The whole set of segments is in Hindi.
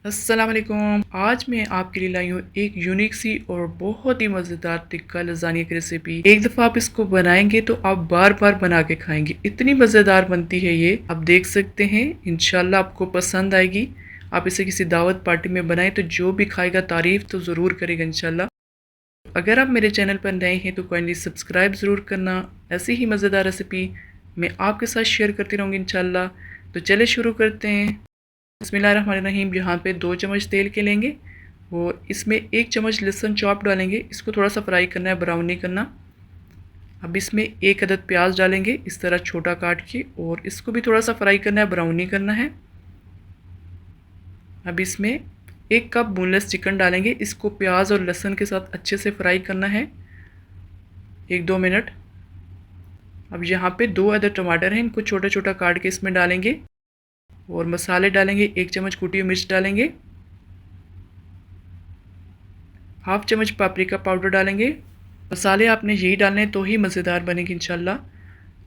अस्सलाम वालेकुम। आज मैं आपके लिए लाई हूँ एक यूनिक सी और बहुत ही मज़ेदार टिक्का लज़ानिया की रेसिपी। एक दफ़ा आप इसको बनाएंगे तो आप बार बार बना के खाएंगे, इतनी मज़ेदार बनती है ये। आप देख सकते हैं, इंशाल्लाह आपको पसंद आएगी। आप इसे किसी दावत पार्टी में बनाएं तो जो भी खाएगा तारीफ़ तो ज़रूर करेगा इंशाल्लाह। अगर आप मेरे चैनल पर नए हैं तो काइंडली सब्सक्राइब ज़रूर करना। ऐसी ही मज़ेदार रेसिपी मैं आपके साथ शेयर करती रहूँगी इंशाल्लाह। तो चले शुरू करते हैं। बिस्मिल्लाहिर्रहमानिर्रहीम। यहाँ पे 2 चम्मच तेल के लेंगे और इसमें 1 चम्मच लहसुन चॉप डालेंगे। इसको थोड़ा सा फ्राई करना है, ब्राउन नहीं करना। अब इसमें 1 अदद प्याज डालेंगे इस तरह छोटा काट के, और इसको भी थोड़ा सा फ्राई करना है, ब्राउन नहीं करना है। अब इसमें 1 कप बोनलेस चिकन डालेंगे। इसको प्याज और लहसुन के साथ अच्छे से फ्राई करना है 1-2 मिनट। अब यहाँ पे 2 अदद टमाटर हैं, इनको छोटा छोटा काट के इसमें डालेंगे और मसाले डालेंगे। 1 चम्मच कुटी हुई मिर्च डालेंगे, हाफ चम्मच पापरिका पाउडर डालेंगे। मसाले आपने यही डालने हैं तो ही मज़ेदार बनेगी इंशाल्लाह।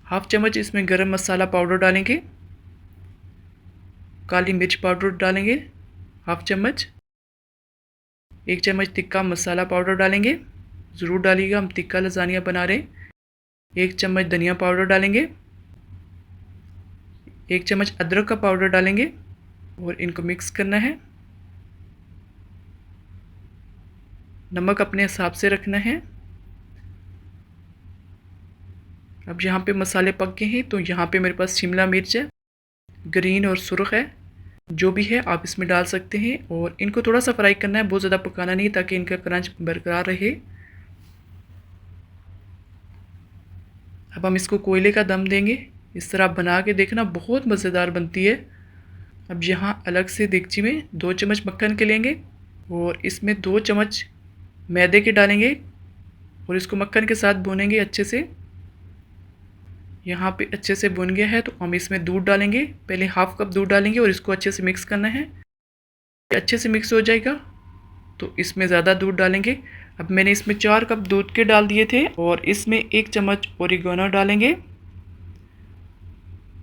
हाफ चम्मच इसमें गरम मसाला पाउडर डालेंगे, काली मिर्च पाउडर डालेंगे हाफ चम्मच, 1 चम्मच तिक्का मसाला पाउडर डालेंगे, ज़रूर डालिएगा, हम तिक्का लज़ानिया बना रहे हैं। 1 चम्मच धनिया पाउडर डालेंगे, 1 चम्मच अदरक का पाउडर डालेंगे और इनको मिक्स करना है। नमक अपने हिसाब से रखना है। अब यहाँ पे मसाले पक गए हैं तो यहाँ पे मेरे पास शिमला मिर्च है, ग्रीन और सुर्ख है, जो भी है आप इसमें डाल सकते हैं। और इनको थोड़ा सा फ्राई करना है, बहुत ज़्यादा पकाना नहीं, ताकि इनका क्रंच बरकरार रहे। अब हम इसको कोयले का दम देंगे। इस तरह आप बना के देखना, बहुत मज़ेदार बनती है। अब यहाँ अलग से देगची में 2 चम्मच मक्खन के लेंगे और इसमें 2 चम्मच मैदे के डालेंगे और इसको मक्खन के साथ भूनेंगे अच्छे से। यहाँ पे अच्छे से भुन गया है तो हम इसमें दूध डालेंगे। पहले हाफ कप दूध डालेंगे और इसको अच्छे से मिक्स करना है। अच्छे से मिक्स हो जाएगा तो इसमें ज़्यादा दूध डालेंगे। अब मैंने इसमें 4 कप दूध के डाल दिए थे और इसमें 1 चम्मच ओरिगेनो डालेंगे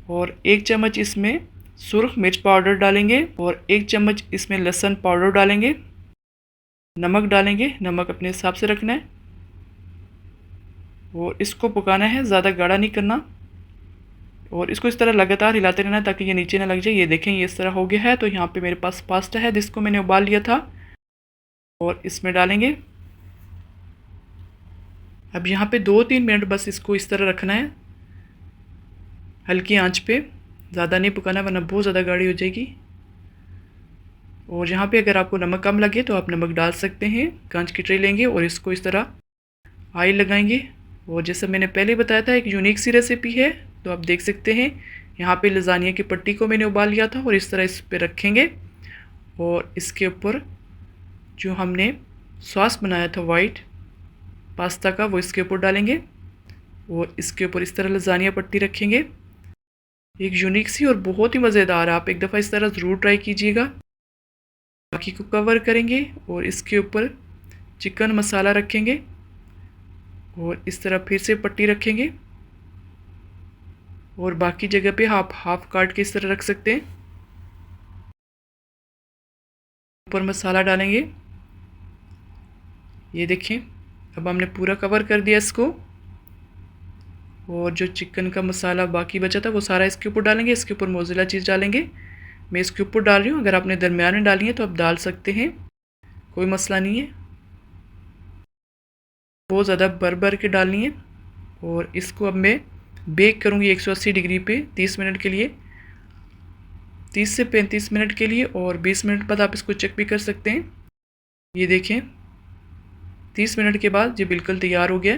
और 1 चम्मच इसमें सुर्ख मिर्च पाउडर डालेंगे और 1 चम्मच इसमें लहसुन पाउडर डालेंगे। नमक डालेंगे, नमक अपने हिसाब से रखना है और इसको पकाना है, ज़्यादा गाढ़ा नहीं करना। और इसको इस तरह लगातार हिलाते रहना ताकि ये नीचे ना लग जाए। ये देखें, ये इस तरह हो गया है। तो यहाँ पे मेरे पास पास्ता है जिसको मैंने उबाल लिया था और इसमें डालेंगे। अब यहाँ पे 2-3 मिनट बस इसको इस तरह रखना है, हल्की आंच पे, ज़्यादा नहीं पकाना वरना बहुत ज़्यादा गाढ़ी हो जाएगी। और यहाँ पे अगर आपको नमक कम लगे तो आप नमक डाल सकते हैं। कांच की ट्रे लेंगे और इसको इस तरह ऑयल लगाएंगे। और जैसे मैंने पहले बताया था, एक यूनिक सी रेसिपी है, तो आप देख सकते हैं यहाँ पे लज़ानिया की पट्टी को मैंने उबाल लिया था और इस तरह इस पे रखेंगे और इसके ऊपर जो हमने सॉस बनाया था वाइट पास्ता का, वो इसके ऊपर डालेंगे और इसके ऊपर इस तरह लज़ानिया पट्टी रखेंगे। एक यूनिक सी और बहुत ही मज़ेदार, आप एक दफ़ा इस तरह ज़रूर ट्राई कीजिएगा। बाकी को कवर करेंगे और इसके ऊपर चिकन मसाला रखेंगे और इस तरह फिर से पट्टी रखेंगे और बाकी जगह पे आप हाफ काट के इस तरह रख सकते हैं। ऊपर मसाला डालेंगे, ये देखें। अब हमने पूरा कवर कर दिया इसको और जो चिकन का मसाला बाकी बचा था वो सारा इसके ऊपर डालेंगे। इसके ऊपर मोज़रेला चीज़ डालेंगे, मैं इसके ऊपर डाल रही हूँ। अगर आपने दरमियान में डाली है तो आप डाल सकते हैं, कोई मसला नहीं है। बहुत ज़्यादा भर भर के डालनी है। और इसको अब मैं बेक करूँगी 180 डिग्री पे 30 मिनट के लिए, 30 से 35 मिनट के लिए। और 20 मिनट बाद आप इसको चेक भी कर सकते हैं। ये देखें, 30 मिनट के बाद ये बिल्कुल तैयार हो गया।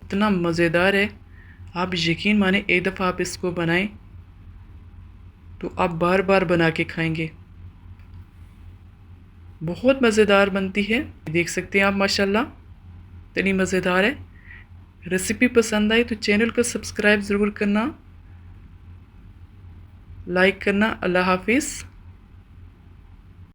इतना मज़ेदार है, आप यकीन माने एक दफ़ा आप इसको बनाएं तो आप बार बार बना के खाएंगे। बहुत मज़ेदार बनती है, देख सकते हैं आप, माशाल्लाह इतनी मज़ेदार है। रेसिपी पसंद आई तो चैनल को सब्सक्राइब ज़रूर करना, लाइक करना। अल्लाह हाफिज़।